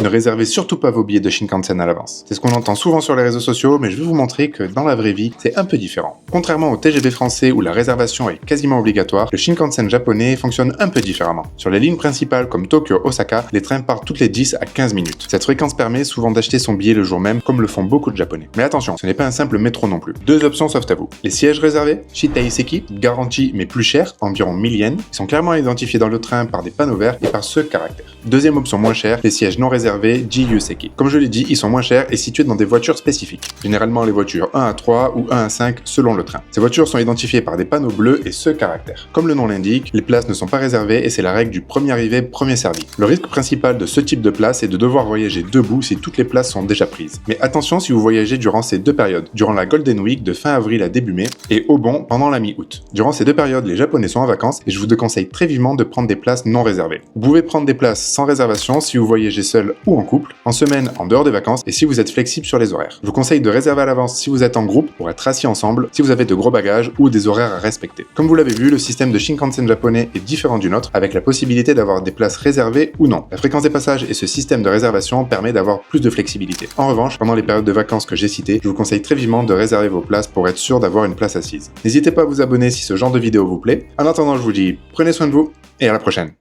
Ne réservez surtout pas vos billets de Shinkansen à l'avance. C'est ce qu'on entend souvent sur les réseaux sociaux, mais je vais vous montrer que dans la vraie vie, c'est un peu différent. Contrairement au TGV français où la réservation est quasiment obligatoire, le Shinkansen japonais fonctionne un peu différemment. Sur les lignes principales comme Tokyo-Osaka, les trains partent toutes les 10 à 15 minutes. Cette fréquence permet souvent d'acheter son billet le jour même, comme le font beaucoup de Japonais. Mais attention, ce n'est pas un simple métro non plus. Deux options s'offrent à vous. Les sièges réservés, Shitaiseki, garantis mais plus chers, environ 1000 yens, qui sont clairement identifiés dans le train par des panneaux verts et par ce caractère. Deuxième option moins chère, les sièges non réservés, Jiyuseki. Comme je l'ai dit, ils sont moins chers et situés dans des voitures spécifiques. Généralement les voitures 1 à 3 ou 1 à 5 selon le train. Ces voitures sont identifiées par des panneaux bleus et ce caractère. Comme le nom l'indique, les places ne sont pas réservées et c'est la règle du premier arrivé, premier servi. Le risque principal de ce type de place est de devoir voyager debout si toutes les places sont déjà prises. Mais attention si vous voyagez durant ces deux périodes, durant la Golden Week de fin avril à début mai et au bon pendant la mi-août. Durant ces deux périodes, les Japonais sont en vacances et je vous déconseille très vivement de prendre des places non réservées. Vous pouvez prendre des places sans réservation si vous voyagez seul ou en couple, en semaine, en dehors des vacances et si vous êtes flexible sur les horaires. Je vous conseille de réserver à l'avance si vous êtes en groupe pour être assis ensemble, si vous avez de gros bagages ou des horaires à respecter. Comme vous l'avez vu, le système de Shinkansen japonais est différent du nôtre avec la possibilité d'avoir des places réservées ou non. La fréquence des passages et ce système de réservation permet d'avoir plus de flexibilité. En revanche, pendant les périodes de vacances que j'ai citées, je vous conseille très vivement de réserver vos places pour être sûr d'avoir une place assise. N'hésitez pas à vous abonner si ce genre de vidéo vous plaît. En attendant, je vous dis prenez soin de vous et à la prochaine.